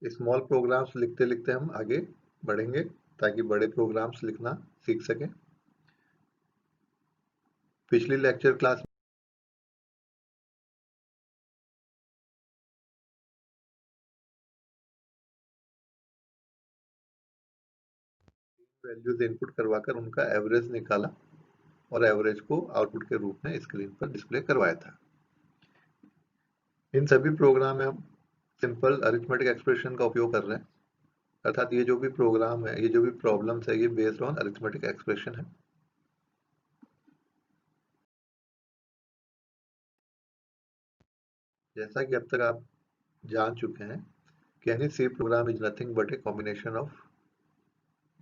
Small programmes लिखते लिखते हम आगे बढ़ेंगे ताकि बड़े प्रोग्राम्स लिखना सीख सकें। पिछली लेक्चर क्लास वैल्यूज इनपुट करवाकर उनका एवरेज निकाला और एवरेज को आउटपुट के रूप में स्क्रीन पर डिस्प्ले करवाया था। इन सभी प्रोग्राम में हम सिंपल अरिथमेटिक एक्सप्रेशन का उपयोग कर रहे हैं, अर्थात ये जो भी प्रोग्राम है, ये जो भी प्रॉब्लम्स है, ये बेस्ड ऑन अरिथमेटिक एक्सप्रेशन है। जैसा कि अब तक आप जान चुके हैं कि any C program is nothing but a combination of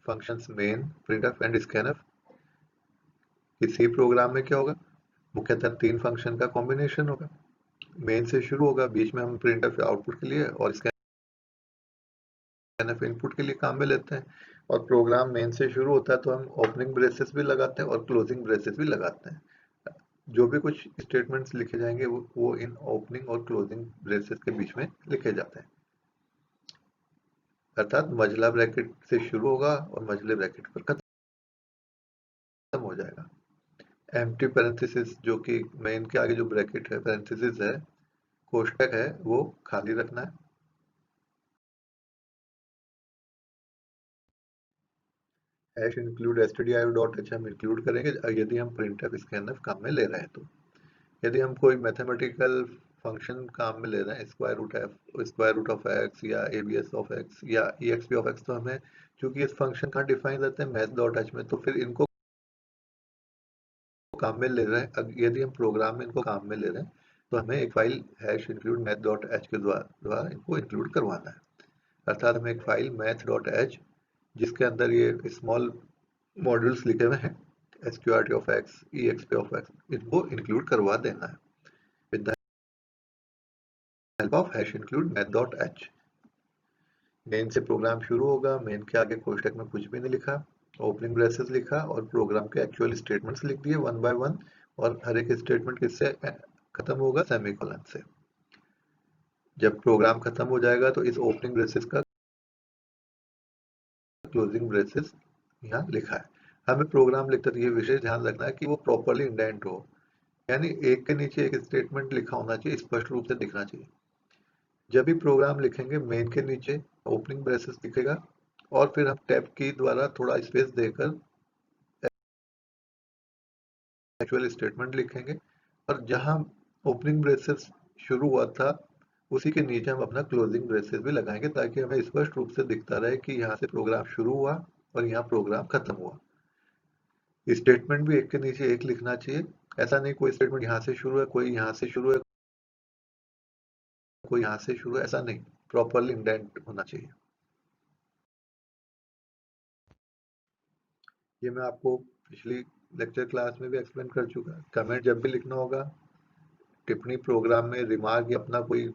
functions main, printf and scanf. C program में क्या होगा, मुख्यतः 3 फंक्शन का कॉम्बिनेशन होगा। मेन से शुरू होगा, बीच में हम प्रिंटफ आउटपुट के लिए और स्कैनफ इनपुट के लिए काम में लेते हैं। और प्रोग्राम मेन से शुरू होता है तो हम ओपनिंग ब्रेसेस भी लगाते हैं और क्लोजिंग ब्रेसेस भी लगाते हैं। जो भी कुछ स्टेटमेंट्स लिखे जाएंगे वो इन ओपनिंग और क्लोजिंग ब्रेसेस के बीच में लिखे जाते हैं, अर्थात मझला ब्रैकेट से शुरू होगा और मझले ब्रैकेट पर खत्म हो जाएगा। एम्प्टी पैरेंथेसिस, जो कि मेन के आगे जो ब्रैकेट है, पैरेंथेसिस है, कोष्टक है, वो खाली रखना है। हैश इंक्लूड stdio.h हम इंक्लूड करेंगे यदि हम printf scanf काम में ले रहे हैं। तो यदि हम कोई मैथमेटिकल फंक्शन काम में ले रहे हैं, स्क्वायर रूट ऑफ एक्स या abs ऑफ एक्स या exp ऑफ एक्स, तो हमें चूंकि इस फंक्शन का डिफाइन रहते हैं math.h में, तो फिर इनको काम में ले रहे हैं। यदि हम प्रोग्राम में इनको काम में ले रहे हैं तो हमें एक फाइल हैश इंक्लूड math.h के द्वारा इनको इंक्लूड करवाना है, अर्थात हमें एक फाइल math.h जिसके अंदर ये स्मॉल मॉड्यूल्स लिखे हुए हैं, sqrt of x, exp of x, इनको इंक्लूड करवा देना है with the help of hash include math.h। Main से प्रोग्राम शुरू होगा, मेन के आगे कोष्टक में कुछ भी नहीं लिखा, ओपनिंग ब्रेसेस लिखा और प्रोग्राम के एक्चुअल स्टेटमेंट्स लिख दिए वन बाय वन, और हर एक स्टेटमेंट किससे खत्म होगा, सेमीकोलन से। जब प्रोग्राम खत्म हो जाएगा तो इस ओपनिंग ब्रेसेस का क्लोजिंग ब्रेसेस यहाँ लिखा है। हमें प्रोग्राम लिखते तो ये विशेष ध्यान रखना है कि वो प्रॉपरली इंडेंट हो, यानी एक के नीचे एक स्टेटमेंट लिखा होना चाहिए, स्पष्ट रूप से दिखना चाहिए। जब भी प्रोग्राम लिखेंगे मेन के नीचे ओपनिंग ब्रेसेस दिखेगा और फिर हम टैब की द्वारा थोड़ा स्पेस देकर एक्चुअल स्टेटमेंट लिखेंगे, और जहां ओपनिंग ब्रेसेस शुरू हुआ था उसी के नीचे हम अपना क्लोजिंग ब्रेसेस भी लगाएंगे, ताकि हमें स्पष्ट रूप से दिखता रहे कि यहाँ से प्रोग्राम शुरू हुआ और यहाँ प्रोग्राम खत्म हुआ। स्टेटमेंट भी एक के नीचे एक लिखना चाहिए, ऐसा नहीं कोई स्टेटमेंट यहाँ से शुरू है, कोई यहाँ से शुरू है, कोई यहाँ से शुरू है, ऐसा नहीं, प्रॉपरली इंडेंट होना चाहिए। ये मैं आपको पिछली लेक्चर क्लास में भी एक्सप्लेन कर चुका। कमेंट जब भी लिखना होगा, टिप्पणी प्रोग्राम में रिमार्क या अपना कोई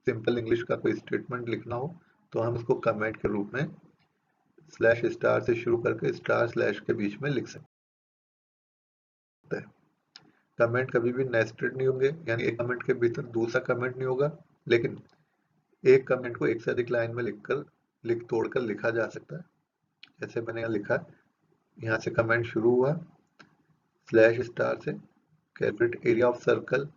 सिंपल इंग्लिश का कोई स्टेटमेंट लिखना हो तो हम इसको कमेंट के रूप में स्लैश स्टार से शुरू करके स्टार स्लैश के बीच में लिख सकते हैं। कमेंट कभी भी नेस्टेड नहीं होंगे, यानी एक कमेंट के भीतर दूसरा कमेंट नहीं होगा, लेकिन एक कमेंट को एक से अधिक लाइन में लिख तोड़कर लिखा जा सकता है। जैसे मैंने यहाँ लिखा, यहाँ से कमेंट शुरू हुआ स्लैश स्टार से, कैलकुलेट एरिया ऑफ सर्कल,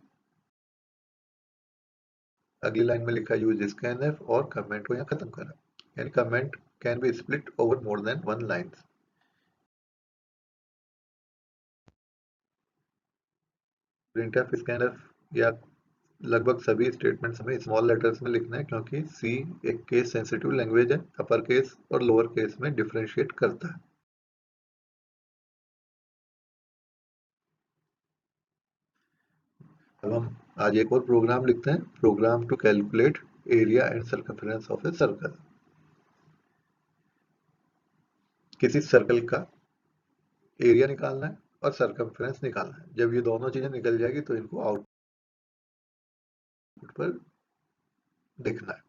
अगली लाइन में लिखा यूज स्कैनफ और कमेंट को यहाँ खत्म करा। यानी comment can be split over more than one line. Printf, scanf या लगभग सभी स्टेटमेंट्स हमें स्मॉल लेटर्स में लिखना है, क्योंकि सी एक केस सेंसिटिव लैंग्वेज है, अपर केस और लोअर केस में डिफरेंशिएट करता है। अब हम आज एक और प्रोग्राम लिखते हैं, program to calculate area and circumference of a circle. किसी सर्कल का एरिया निकालना है और सर्कमफेरेंस निकालना है। जब ये दोनों चीजें निकल जाएगी तो इनको आउटपुट पर देखना है।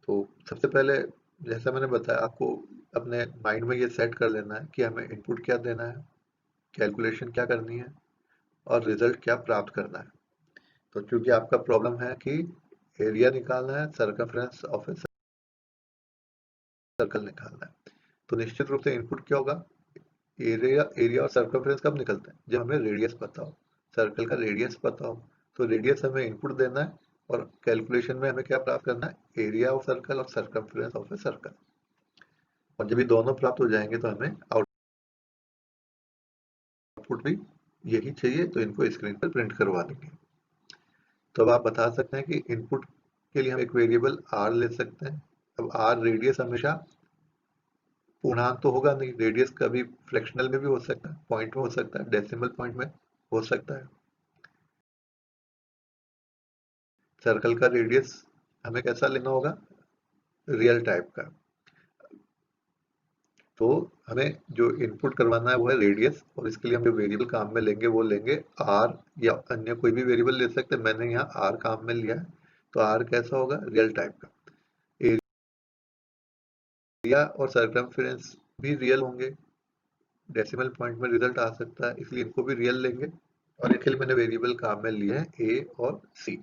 तो सबसे पहले, जैसा मैंने बताया, आपको अपने माइंड में ये सेट कर लेना है कि हमें इनपुट क्या देना है, कैलकुलेशन क्या करनी है और रिजल्ट क्या प्राप्त करना है। तो चूंकि आपका प्रॉब्लम है कि एरिया निकालना है, सर्कमफ्रेंस ऑफ ए सर्कल निकालना है। तो निश्चित रूप से इनपुट क्या होगा, एरिया और सर्कमफ्रेंस कब निकलते हैं, जब हमें रेडियस पता हो, सर्कल का रेडियस पता हो। तो रेडियस हमें इनपुट देना है और कैलकुलेशन में हमें क्या प्राप्त करना है, एरिया ऑफ सर्कल और सर्कमफ्रेंस ऑफ ए सर्कल। और जब ये दोनों प्राप्त हो जाएंगे तो हमें आउटपुट भी यही चाहिए, तो इनको स्क्रीन पर प्रिंट करवा देंगे। तो अब आप बता सकते हैं कि इनपुट के लिए हम एक वेरिएबल आर ले सकते हैं। अब आर रेडियस हमेशा पूर्णांक तो होगा नहीं, रेडियस कभी फ्रैक्शनल में भी हो सकता है, पॉइंट में हो सकता है, डेसिमल पॉइंट में हो सकता है। सर्कल का रेडियस हमें कैसा लेना होगा, रियल टाइप का। तो हमें जो इनपुट करवाना है वो है रेडियस, और इसके लिए हम जो वेरिएबल काम में लेंगे वो लेंगे आर, या अन्य कोई भी वेरिएबल ले सकते हैं। मैंने यहाँ आर काम में लिया है, तो आर कैसा होगा, रियल टाइप का। एरिया और सर्कमफ्रेंस भी रियल होंगे, डेसिमल पॉइंट में रिजल्ट आ सकता है, इसलिए इनको भी रियल लेंगे। और इनके लिए मैंने वेरिएबल काम में लिए हैं ए और सी।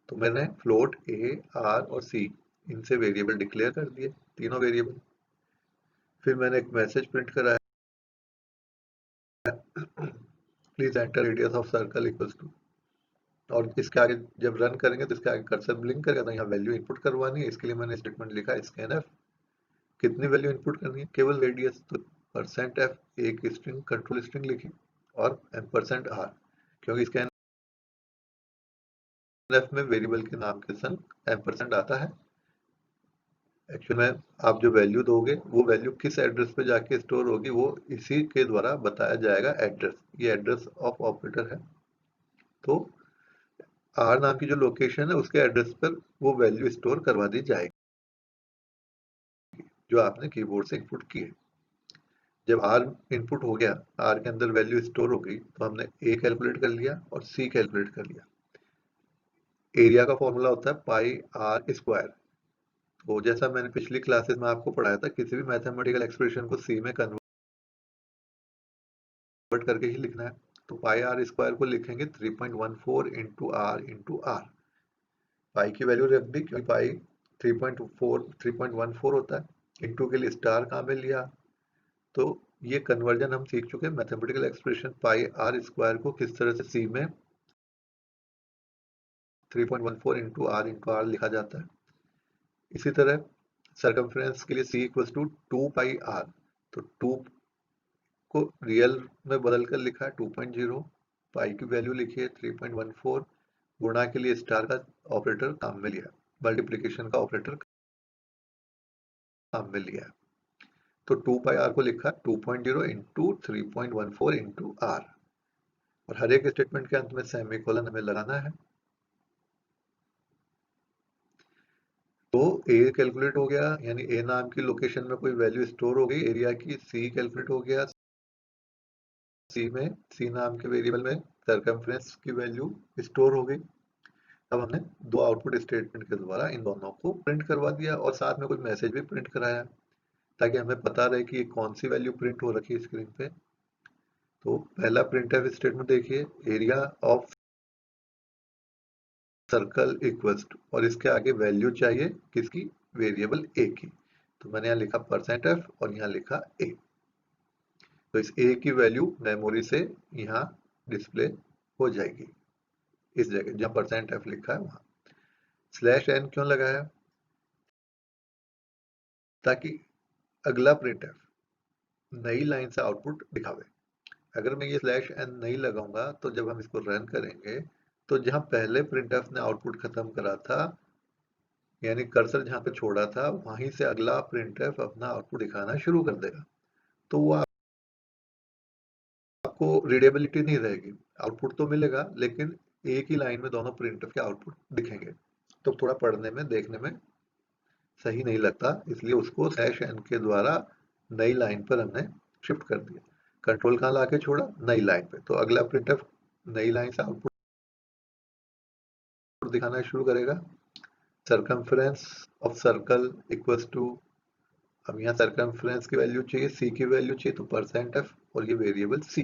तो मैंने फ्लोट ए, आर और सी, इनसे वेरिएबल डिक्लेयर कर दिए, तीनों वेरिएबल। फिर मैंने एक मैसेज प्रिंट कराया, please enter radius of circle equals to, और इसके आगे जब रन करेंगे तो इसके आगे कर्सर ब्लिंक करेगा, तो यहाँ वैल्यू इनपुट करवानी है। इसके लिए मैंने स्टेटमेंट लिखा स्कैनफ, कितनी वैल्यू इनपुट करनी है, केवल रेडियस। तो %f एक स्ट्रिंग कंट्रोल स्ट्रिंग लिखी, और %r, क्योंकि स्कैनफ में वेरिएबल के नाम के संग एम्परसेंड आता है। एक्चुअल में आप जो वैल्यू दोगे वो वैल्यू किस एड्रेस पे जाके स्टोर होगी, वो इसी के द्वारा बताया जाएगा एड्रेस। ये एड्रेस ऑफ ऑपरेटर है। तो आर नाम की जो लोकेशन है उसके एड्रेस पर वो वैल्यू स्टोर करवा दी जाएगी जो आपने कीबोर्ड से इनपुट की है। जब आर इनपुट हो गया, आर के अंदर वैल्यू स्टोर हो गई, तो हमने ए कैलकुलेट कर लिया और सी कैलकुलेट कर लिया। एरिया का फॉर्मूला होता है पाई आर स्क्वायर। तो जैसा मैंने पिछली क्लासेस में आपको पढ़ाया था, किसी भी मैथमेटिकल एक्सप्रेशन को सी में कन्वर्ट करके ही लिखना है। तो पाई आर स्क्वायर को लिखेंगे 3.14 इंटू आर। पाई की वैल्यू रख दी, क्योंकि पाई 3.14 होता है। इंटू के लिए स्टार कहाँ में लिया, तो ये कन्वर्जन हम सीख चुके हैं। Mathematical expression pi r square को किस तरह से सी में 3.14 इंटू आर लिखा जाता है। इसी तरह सर्कमफ्रेंस के लिए सी इक्वल्स टू 2 पाई आर। तो 2 को रियल में बदल कर लिखा है 2.0, पाई की वैल्यू लिखी है 3.14, गुणा के लिए स्टार का ऑपरेटर काम में लिया, मल्टीप्लीकेशन का ऑपरेटर काम में लिया। तो 2 पाई आर को लिखा 2.0 इंटू 3.14 इंटू आर, और हर एक स्टेटमेंट के अंत में सेमीकोलन हमें लगाना है। तो ए कैलकुलेट हो गया, यानी ए नाम की लोकेशन में कोई वैल्यू स्टोर हो गई एरिया की। सी कैलकुलेट हो गया, सी नाम के वेरिएबल में सर्कमफ्रेंस की वैल्यू स्टोर हो गई। अब हमने दो आउटपुट स्टेटमेंट के द्वारा इन दोनों को प्रिंट करवा दिया, और साथ में कुछ मैसेज भी प्रिंट कराया, ताकि हमें पता रहे कि कौन सी वैल्यू प्रिंट हो रखी है स्क्रीन पे। तो पहला प्रिंटफ स्टेटमेंट देखिए, area of circle equals to, और इसके आगे वैल्यू चाहिए किसकी, वेरिएबल ए की। तो मैंने यहाँ लिखा %f और यहाँ लिखा ए। तो इस ए की वैल्यू मेमोरी से यहाँ डिस्प्ले हो जाएगी, इस जगह जहाँ %f लिखा है वहां। /n क्यों लगाया, ताकि अगला प्रिंटफ नई लाइन से आउटपुट दिखावे। अगर मैं ये /n नहीं लगाऊंगा तो जब हम इसको रन करेंगे तो जहां पहले प्रिंटफ ने आउटपुट खत्म करा था, यानी कर्सर जहां पे छोड़ा था, वहीं से अगला प्रिंटफ अपना आउटपुट दिखाना शुरू कर देगा। तो वो आपको रीडेबिलिटी नहीं रहेगी, आउटपुट तो मिलेगा लेकिन एक ही लाइन में दोनों प्रिंटफ के आउटपुट दिखेंगे, तो थोड़ा पढ़ने में देखने में सही नहीं लगता। इसलिए उसको /n के द्वारा नई लाइन पर हमने शिफ्ट कर दिया। कंट्रोल कहाँ लाके छोड़ा, नई लाइन पे। तो अगला प्रिंटफ नई लाइन से आउटपुट दिखाना शुरू करेगा। Circumference of circle equals to, अब यहाँ सर्कमफ्रेंस की वैल्यू चाहिए, सी की वैल्यू चाहिए, तो %f और ये वेरिएबल सी।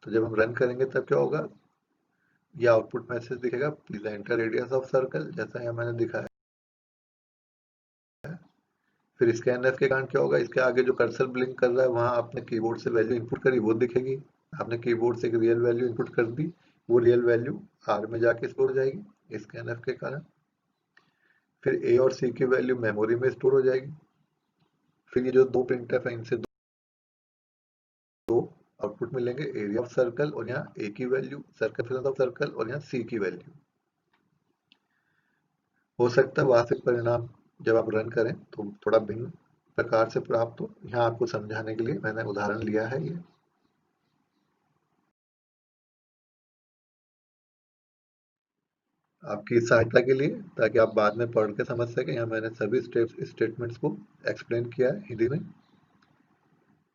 तो जब हम रन करेंगे तब क्या होगा, ये आउटपुट मैसेज दिखेगा, please enter radius of circle, जैसा यहाँ मैंने दिखाया। फिर स्कैनफ के कारण क्या होगा, इसके आगे जो कर्सर ब्लिंक कर रहा है वहां आपने कीबोर्ड से वैल्यू इनपुट करी, वो दिखेगी। आपने कीबोर्ड से एक रियल वैल्यू इनपुट कर दी, वो रियल वैल्यू आर में जाके स्टोर हो जाएगी स्कैनफ के कारण। फिर ए और सी की वैल्यू मेमोरी में स्टोर हो जाएगी। फिर ये जो दो प्रिंटफ है, इनसे दो आउटपुट मिलेंगे, एरिया ऑफ सर्कल और यहाँ ए की वैल्यू, सर्कमफेरेंस ऑफ सर्कल, और यहाँ सी की वैल्यू। हो सकता है वास्तविक परिणाम जब आप रन करें तो थोड़ा भिन्न प्रकार से प्राप्त हो। यहाँ आपको समझाने के लिए मैंने उदाहरण लिया है ये। आपकी सहायता के लिए, ताकि आप बाद में पढ़ के समझ सकें, यहाँ मैंने सभी स्टेटमेंट्स को एक्सप्लेन किया है हिंदी में।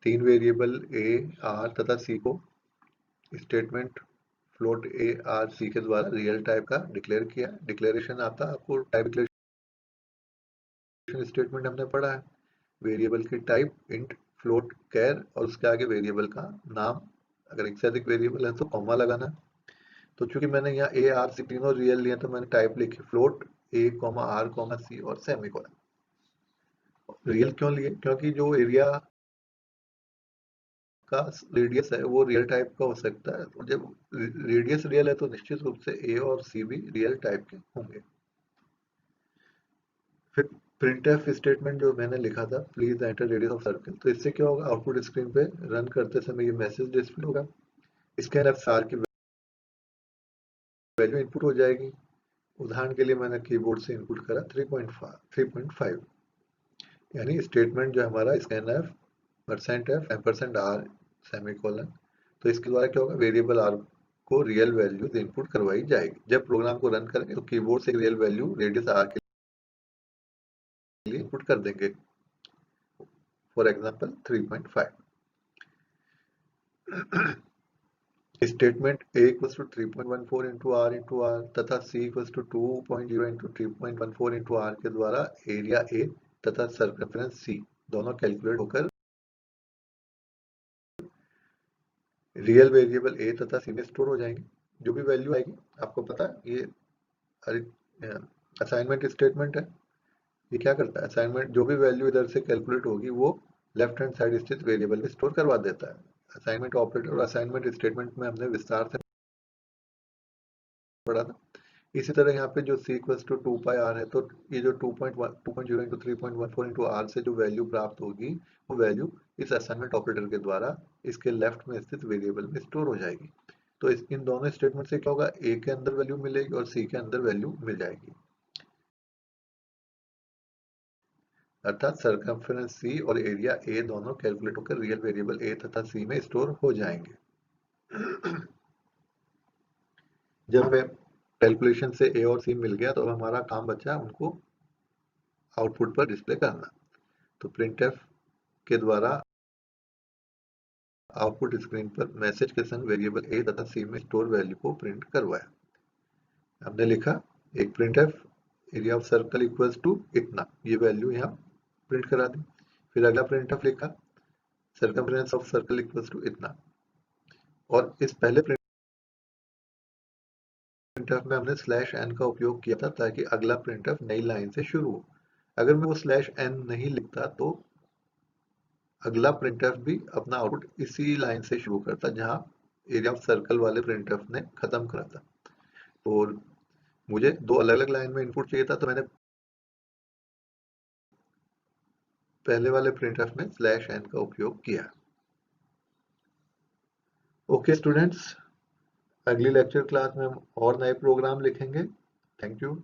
3 वेरिएबल ए, आर तथा सी को स्टेटमेंट फ्लोट ए, आर, सी के द्वारा रियल टाइप का डिक्लेयर किया। डिक्लेरेशन आता आपको टाइप डिक्लेरेशन स्टेटमेंट हमने पढ़ा है। वेरिएबल की टाइप इंट, फ्लोट, कैर और उसके आगे वेरिएबल का नाम। अगर एक से अधिक वेरिएबल है तो कॉमा लगाना। तो चूंकि मैंने यहाँ ए, आर, सी तीनों रियल लिए तो मैंने टाइप लिखी फ्लोट ए, आर, सी और सेमीकोलन। रियल क्यों लिए, क्योंकि जो एरिया का रेडियस है वो रियल टाइप का हो सकता है, और जब रेडियस रियल है तो निश्चित रूप से ए और सी भी रियल टाइप के होंगे। फिर प्रिंटफ स्टेटमेंट जो मैंने लिखा था, please enter radius of circle, तो इससे क्या होगा, आउटपुट स्क्रीन पे रन करते समय ये मैसेज डिस्प्ले होगा। इसके अंदर सार की वैल्यू इनपुट हो जाएगी। उदाहरण के लिए मैंने कीबोर्ड से इनपुट करा 3.5, यानी स्टेटमेंट जो हमारा स्कैनफ %f %r सेमीकोलन। तो इसके द्वारा क्या होगा, वेरिएबल r को रियल वैल्यूज इनपुट करवाई जाएगी। जब प्रोग्राम को रन करेंगे तो कीबोर्ड से रियल वैल्यू रेडियस r के लिए इनपुट कर देंगे, for example 3.5। Statement a equals to 3.14 into r तथा c equals to 2.0 into 3.14 into r के द्वारा एरिया a तथा सर्कमफेरेंस c दोनों कैलकुलेट होकर रियल वेरिएबल ए तथा सी में स्टोर हो जाएंगे। जो भी वैल्यू आएगी, आपको पता है ये असाइनमेंट स्टेटमेंट है। ये क्या करता है, असाइनमेंट जो भी वैल्यू इधर से कैलकुलेट होगी वो लेफ्ट हैंड साइड स्थित वेरिएबल में स्टोर करवा देता है। असाइनमेंट ऑपरेटर और असाइनमेंट स्टेटमेंट में हमने विस्तार से पढ़ा था। इसी तरह यहाँ पे जो c equals to 2 pi r है, तो ये जो 2.0 इंटू 3.14 इंटू r से जो वैल्यू प्राप्त होगी, वो वैल्यू इस असाइनमेंट ऑपरेटर के द्वारा इसके लेफ्ट में स्थित वेरिएबल में स्टोर हो जाएगी। तो इन दोनों स्टेटमेंट से क्या होगा, a के अंदर वैल्यू मिलेगी और c के अंदर वैल्यू मिल जाएगी, अर्थात सर्कमफेरेंस c और एरिया a दोनों कैलकुलेट होकर रियल वेरिएबल a तथा c में स्टोर हो जाएंगे। जब हमें कैलकुलेशन से a और c मिल गया तो हमारा काम बचा उनको आउटपुट पर डिस्प्ले करना। तो प्रिंटफ के द्वारा आउटपुट स्क्रीन पर मैसेज के संग वेरिएबल a तथा c में स्टोर वैल्यू को प्रिंट करवाया। हमने लिखा एक printf area of circle equals to इतना, ये वैल्यू यहाँ प्रिंट करा दी। फिर अगला प्रिंटफ लिखा circumference of circle equals to इतना, और इस पहले प्रिंटफ में हमने स्लैश n का उपयोग किया था ताकि अगला प्रिंटफ नई लाइन से शुरू हो। अगर मैं वो स्लैश n नहीं लिखता तो अगला प्रिंटफ भी अपना आउटपुट इसी लाइन से शुरू करता जहां एरिया ऑफ सर्कल वाले प्रिंटफ ने खत्म करा था। और मुझे दो अलग अलग लाइन में इनपुट चाहिए था, तो मैंने पहले वाले प्रिंटफ में स्लैश n का उपयोग किया। ओके स्टूडेंट्स, अगली लेक्चर क्लास में हम और नए प्रोग्राम लिखेंगे। Thank you.